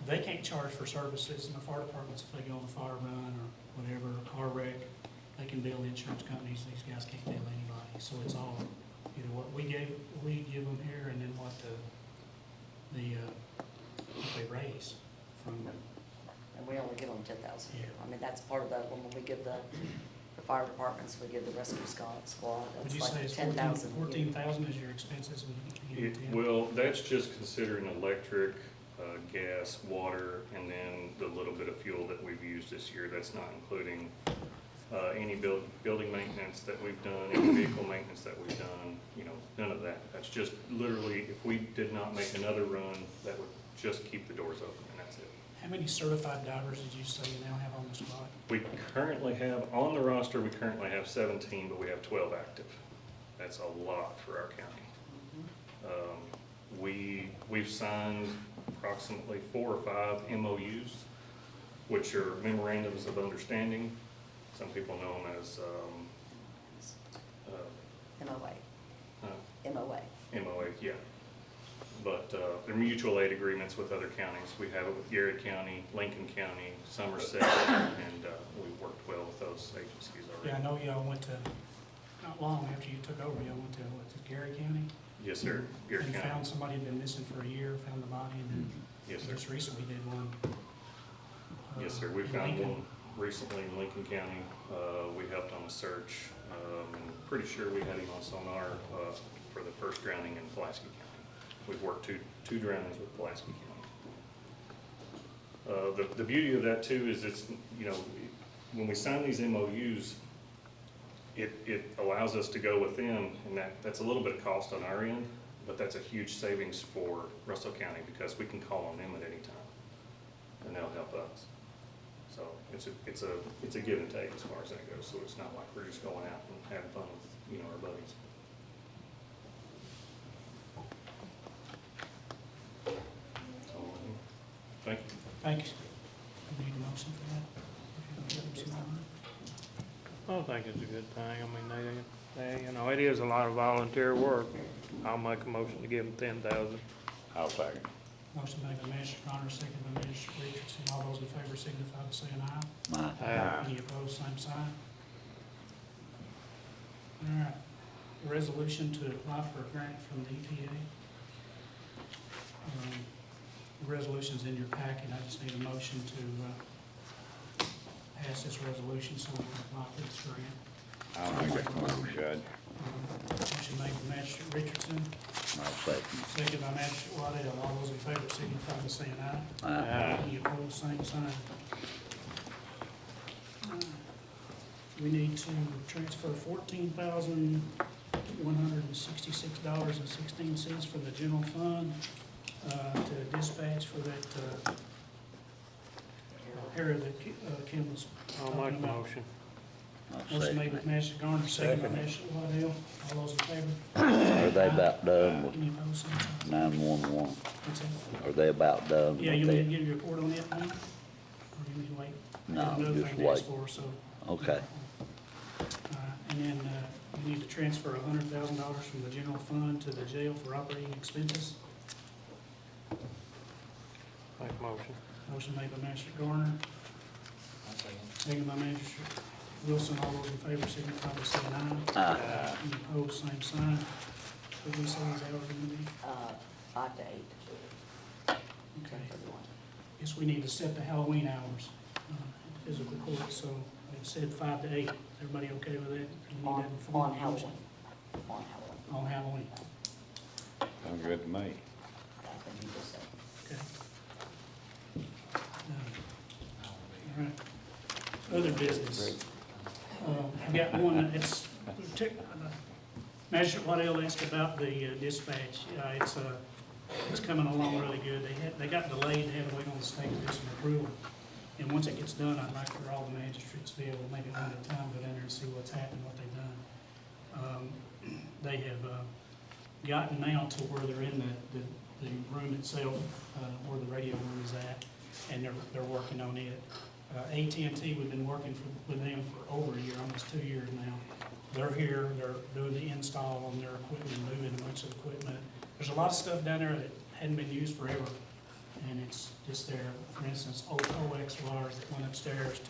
they can't charge for services, and the fire departments, if they go on a fire run or whatever, a car wreck, they can bill insurance companies, these guys can't bill anybody, so it's all, you know, what we give them here, and then what what they raise from, And we only give them 10,000. Yeah. I mean, that's part of the, when we give the fire departments, we give the rescue squad, would that's you say like it's 10,000. 14,000 is your expenses when you give them 10? Well, that's just considering electric, gas, water, and then the little bit of fuel that we've used this year. That's not including any building maintenance that we've done, any vehicle maintenance that we've done, you know, none of that. That's just literally, if we did not make another run, that would just keep the doors open, and that's it. How many certified divers did you say you now have on the squad? We currently have, on the roster, we currently have 17, but we have 12 active. That's a lot for our county. We've signed approximately 4 or 5 MOUs, which are memorandums of understanding. Some people know them as MOA, uh, MOA. MOA, yeah. But they're mutual aid agreements with other counties. We have it with Garrett County, Lincoln County, Somerset, and we've worked well with those agencies Yeah, I already. know y'all went to, not long after you took over, y'all went to, Gary County? Yes, sir, Garrett And County. found somebody had been missing for a year, found the body, and then Yes, sir. just recently did one. Yes, sir. We in found Lincoln. one recently in Lincoln County. We helped on a search. And pretty sure we had him on sonar for the first drowning in Pulaski County. We've worked two drownings with Pulaski County. The beauty of that too is it's, you know, when we sign these MOUs, it allows us to go with them, and that's a little bit of cost on our end, but that's a huge savings for Russell County because we can call on them at any time, and they'll help us. So it's a give and take as far as that goes. So it's not like we're just going out and having fun with, you know, our buddies. So, thank you. Thank you. We need a motion for that? I think it's a good thing. I mean, they, you know, it is a lot of volunteer work. I'll make a motion to give them 10,000. I'll second. Motion made by Manager Connor, second by Manager Richardson. All those in favor signify by saying aye. Aye. Any opposed, same sign. All right, a resolution to apply for a grant from the EPA. The resolution's in your packet, I just need a motion to pass this resolution so we can apply for this grant. I'll make that motion, Judge. Motion made by Magistrate Richardson, I'll second. second by Magistrate Waddell. All those in favor signify by saying aye. Aye. Any opposed, same sign. We need to transfer $14,166.16 from the general fund to dispatch for that area that Kim was I'll talking make the about. motion. I'll Motion made second by it. Magistrate Garner, second by Magistrate Waddell. All those in favor? Are they about done with Any opposed, same sign. 911? What's that? Are they about done with Yeah, you need to that? give your report on that, Mike? Or you need to wait? No, Another just thing to ask wait. for, so. Okay. And then we need to transfer $100,000 from the general fund to the jail for operating expenses. Make a motion. Motion made by Magistrate Garner, I'll second. second by Magistrate Wilson. All those in favor signify by saying aye. Aye. Any opposed, same sign. What did we say his hours are gonna be? 5 to 8. Okay. Guess we need to set the Halloween hours at the physical court, so it said 5 to 8. Everybody okay with that? You need On that in form of Halloween. motion? On Halloween. On Halloween, Sounds good to me. That's what you just said. okay. business. I've got one, it's, Magistrate Waddell asked about the dispatch. It's coming along really good. They got delayed, they had to wait on the state to do some approval. And once it gets done, I'd like for all the magistrates to be able to maybe one at a time go down there and see what's happened, what they've done. They have gotten now to where they're in the room itself, where the radio room is at, and they're working on it. AT&T, we've been working with them for over a year, almost 2 years now. They're here, they're doing the install on their equipment, moving a bunch of equipment. There's a lot of stuff down there that hadn't been used forever, and it's just there. For instance, old coax wires that went upstairs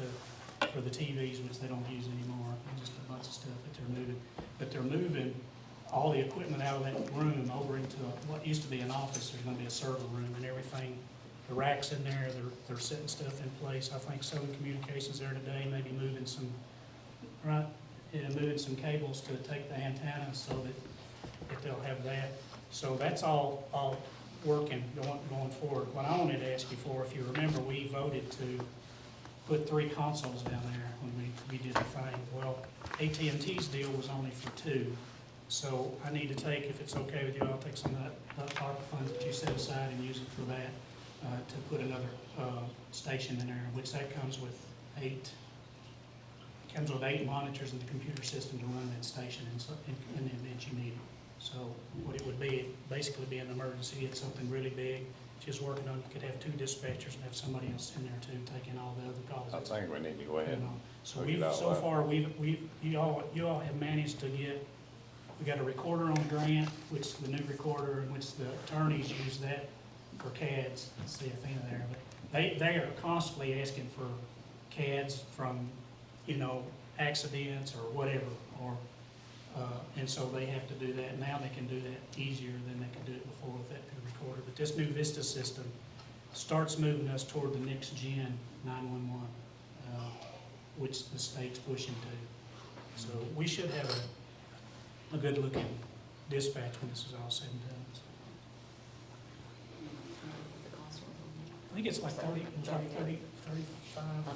for the TVs, which they don't use anymore, and just a bunch of stuff that they're moving. But they're moving all the equipment out of that room over into what used to be an office. There's gonna be a server room and everything. The racks in there, they're setting stuff in place. I think Southern Communications there today, maybe moving some, right? Yeah, moving some cables to take the antennas so that they'll have that. So that's all working, going forward. What I wanted to ask you for, if you remember, we voted to put 3 consoles down there when we did the thing. Well, AT&T's deal was only for 2. So I need to take, if it's okay with you, I'll take some of that ARPA funds that you set aside and use it for that, to put another station in there, which that comes with 8 monitors and the computer system to run that station in the event you need it. So what it would be, it'd basically be an emergency, it's something really big, just working on, you could have 2 dispatchers and have somebody else in there too, taking all the other calls. I think we need to go ahead and So look it all so up. far, you all have managed to get, we got a recorder on grant, which the new recorder, in which the attorneys use that for CADs. Let's see if any of there, but they are constantly asking for CADs from, accidents or whatever, and so they have to do that. Now they can do that easier than they could do it before with that new recorder. But this new Vista system starts moving us toward the next gen 911, which the state's pushing to. So we should have a good looking dispatch when this is all said and done. I think it's like 35.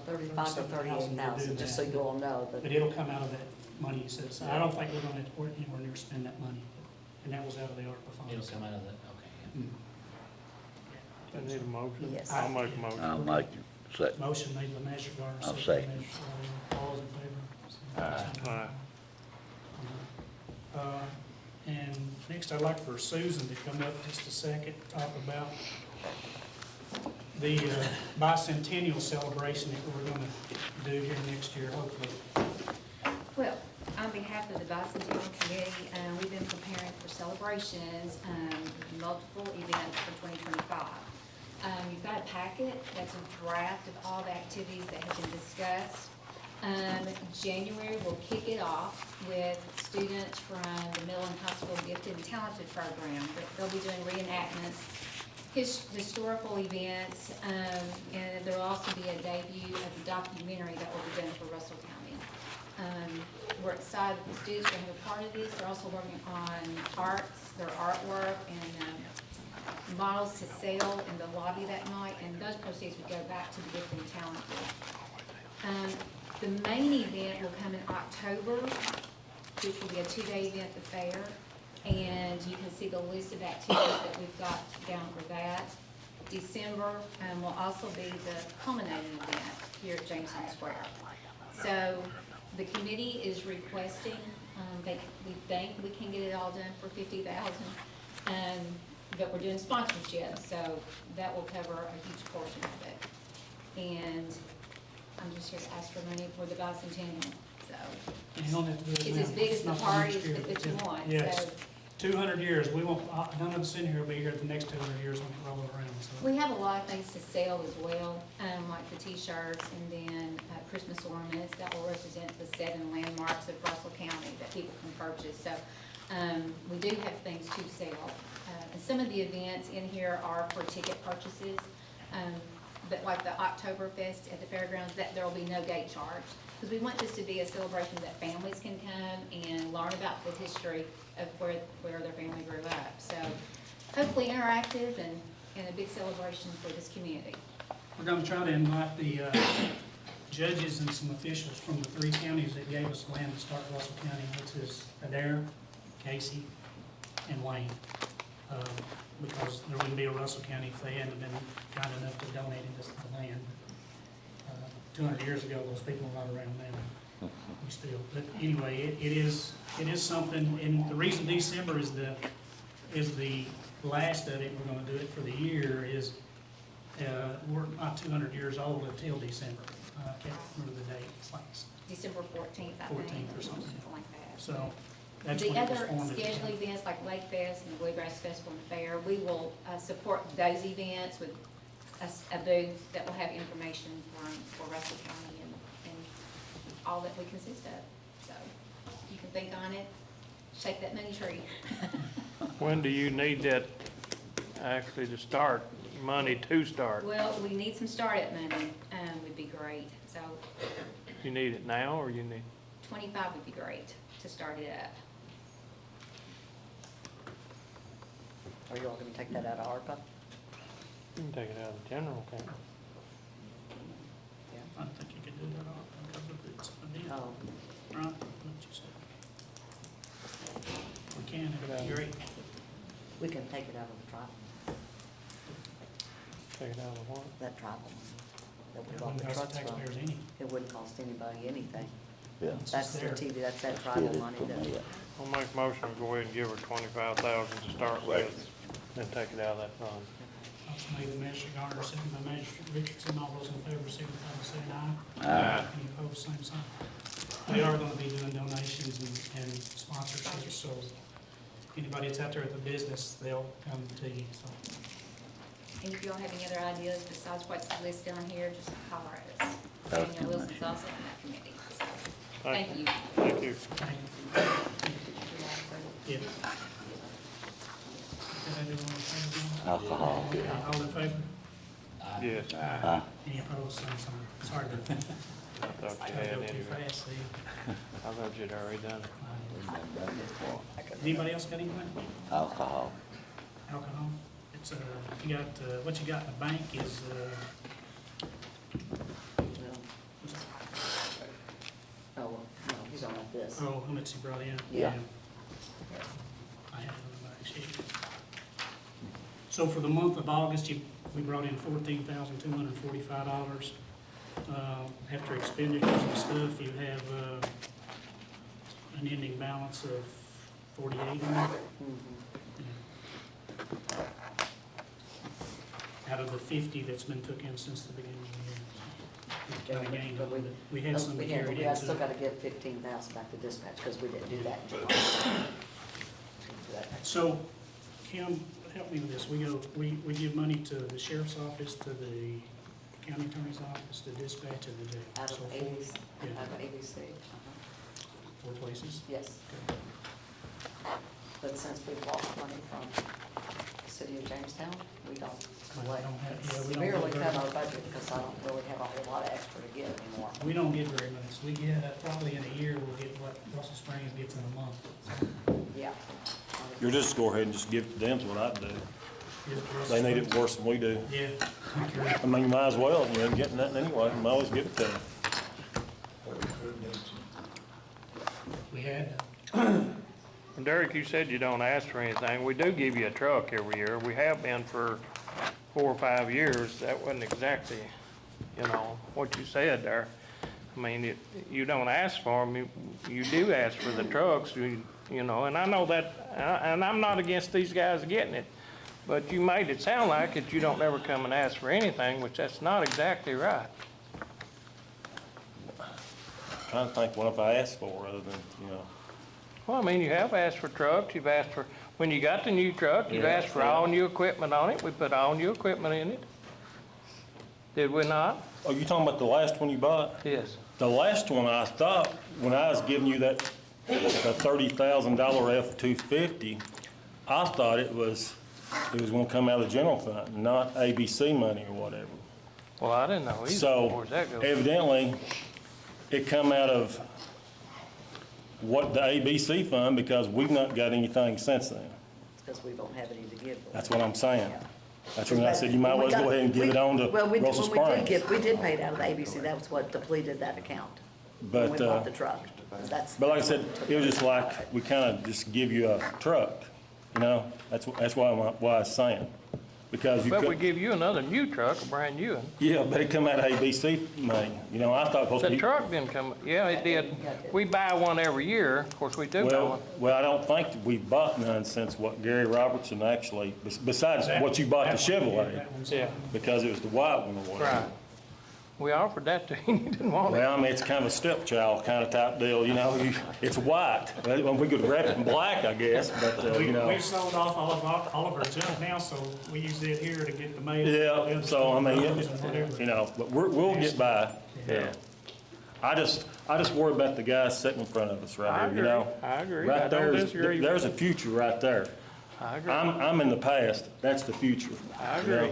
35 to 38,000, just so you all know that. But it'll come out of that money you set aside. I don't think we're gonna have to anywhere near spend that money, and that was out of the ARPA funds. It'll come out of that, okay. Mm. I need a motion? Yes. I'll make a motion. I'll make it. Second. Motion made by Magistrate Garner, I'll second by second. Magistrate Waddell. All those in favor? Aye. And next, I'd like for Susan to come up just a second, talk about the bicentennial celebration that we're gonna do here next year, hopefully. Well, on behalf of the Bicentennial Committee, we've been preparing for celebrations, multiple events for 2025. You've got a packet that's a draft of all the activities that have been discussed. January, we'll kick it off with students from the middle and high school gifted and talented program. They'll be doing reenactments, historical events, and there'll also be a debut of the documentary that will be done for Russell County. We're excited that the students are going to be a part of this. They're also working on arts, their artwork, and models to sell in the lobby that night, and those proceeds would go back to the gifted and talented. The main event will come in October, which will be a 2-day event at the fair. And you can see the list of activities that we've got down for that. December will also be the culminating event here at Jameson Square. So the committee is requesting, we think we can get it all done for $50,000, but we're doing sponsorship, so that will cover a huge portion of it. And I'm just here to ask for money for the bicentennial, so. You don't have to do it It's now. as big as the not for party next year. that you want, Yes. so. 200 years, we won't, none of us in here will be here the next 200 years when it rolls around, so. We have a lot of things to sell as well, like the t-shirts and then Christmas ornaments that will represent the 7 landmarks of Russell County that people can purchase. So we do have things to sell. And some of the events in here are for ticket purchases, but like the Oktoberfest at the fairgrounds, that there will be no gate charge. Because we want this to be a celebration that families can come and learn about the history of where their family grew up. So hopefully interactive and a big celebration for this community. We're gonna try to invite the judges and some officials from the 3 counties that gave us land to start Russell County, which is Adair, Casey, and Wayne. Because there wouldn't be a Russell County if they hadn't been kind enough to donate us the land. 200 years ago, those people are not around now. We still, but anyway, it is something, and the reason December is the last of it, we're gonna do it for the year, is we're not 200 years old until December. I can't remember the date, it's like December 14th, I think. 14th or something. Like that. So that's The when it was other formed. scheduled events like Lake Fest and the Bluegrass Festival and Fair, we will support those events with a booth that will have information for Russell County and all that we consist of. So you can think on it, shake that money tree. When do you need that actually to start, money to start? Well, we need some startup money, would be great. So You need it now, or you need? 25 would be great to start it up. Are you all gonna take that out of ARPA? You can take it out of the general, can't you? I don't think you can do that all, because of it's a deal. Oh, Right, what you said. We can, it'd be great. we can take it out of the tribal, Take it out of what? that tribal money that we It bought wouldn't the cost trucks from. taxpayers any. It wouldn't cost anybody anything. Yeah. It's That's just the there. TV, that's that Get tribal it money from that, there. I'll make a motion to go ahead and give her 25,000 to start with, then take it out of that fund. Motion made by Magistrate Garner, second by Magistrate Richardson. All those in favor, signify by saying aye. Aye. Any opposed, same sign. We are gonna be doing donations and sponsorships, so anybody that's out there at the business, they'll come to you, so. And if y'all have any other ideas besides what's listed on here, just holler at us. Okay. Daniel Wilson's also on that committee. So, thank you. Thank you. Thank you. Yeah. Did I do all in favor? Alcohol, yeah. All in favor? Yes. Any opposed, same sign. Sorry to I thought try you to had go too anyway. fast, see? I thought you'd already done it. Anybody else got anything? Alcohol. Alcohol? It's, you got, what you got in the bank is, oh, well, no, he's on like this. oh, how much he brought in? Yeah. I have it on the back sheet. So for the month of August, we brought in $14,245. After expenditures and stuff, you have, an ending balance of 48 in there. Out of the 50 that's been took in since the beginning of the year. So we kinda gained a little bit. We had some We carried I still into. gotta give 15,000 back to dispatch, because we didn't do that in July. Do that next. So, Kim, help me with this. We give money to the sheriff's office, to the county attorney's office, to dispatch, and the jail. Out So of four- ABC, yeah, out of ABC, 4 places. yes. But since we've lost money from the city of Jamestown, we don't collect. don't have- yeah, we don't Severely get cut very- our budget, because I don't really have a whole lot of extra to give anymore. We don't get very much. We get, probably in a year, we'll get what Russell Springs gets in a month. Yeah. You're just go ahead and just give it to them is what I'd do. Is Russell They need it Springs- worse than we do. Yeah. I mean, you might as well, you know, getting nothing anyway, you might always give it to them. We had, Derek, you said you don't ask for anything. We do give you a truck every year. We have been for 4 or 5 years. That wasn't exactly, what you said there. I mean, you don't ask for them, you do ask for the trucks, and I know that, and I'm not against these guys getting it, but you made it sound like that you don't ever come and ask for anything, which that's not exactly right. Trying to think what if I asked for other than, Well, I mean, you have asked for trucks, you've asked for, when you got the new truck, you've asked for all new equipment on it, we put all new equipment in it. Did we not? Oh, you talking about the last one you bought? Yes. The last one, I thought, when I was giving you the $30,000 F-250, I thought it was gonna come out of the general fund, not ABC money or whatever. Well, I didn't know either, So where's that go? evidently, it come out of the ABC fund, because we've not got anything since then. Because we don't have any to give them. That's what I'm saying. Yeah. That's when I said you might as well go ahead and give it on to Well, Russell Springs. we did pay it out of the ABC, that was what depleted that account. When we But, bought the truck, 'cause that's. but like I said, it was just like, we kinda just give you a truck, you know? That's why I was saying, because you But we could, give you another new truck, a brand new one. yeah, but it come out of ABC money, you know, I thought it was supposed to The be. truck didn't come, yeah, it did. We buy one every year, of course, we do buy one. Well, I don't think that we bought none since what Gary Robertson actually, besides what you bought the Chevrolet, That one's- Yeah, because it was the white one or whatever. right. We offered that to him, he didn't want it. Well, I mean, it's kind of a stepchild kind of type deal, you know, it's white. Well, we could wrap it in black, I guess, but, you know. We've sold off all of our junk now, so we use it here to get the mail. Yeah, so I mean, and whatever. you know, but we'll get by. Yeah. I just worry about the guys sitting in front of us I right here, agree, you know? I agree. Right I don't there's, disagree with there's a you. future right there. I agree, I'm in the past, that's the future. I you know? agree.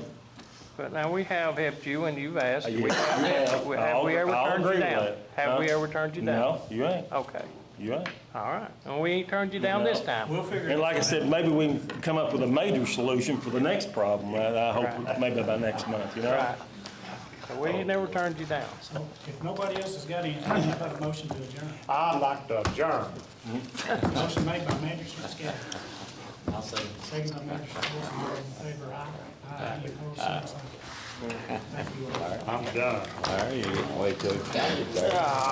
But now, we have helped you and you've asked. Yeah, We have yeah, have we ever I'll turned you agree with down? that. Have we Huh? ever turned you down? No, you ain't, Okay, you ain't. all right. And we ain't turned you down this time. We'll figure it out. And like I said, maybe we can come up with a major solution for the next problem, I hope, Right. maybe by next month, you know? Right. So we ain't never turned you down. So if nobody else has got anything, I've got a motion to adjourn. I'd like to adjourn. Motion made by Magistrate Scott, I'll say. second by Magistrate Wilson, all in favor, aye. Aye, any opposed, same sign. Thank you all. I'm done. All right, you wait till it's counted there.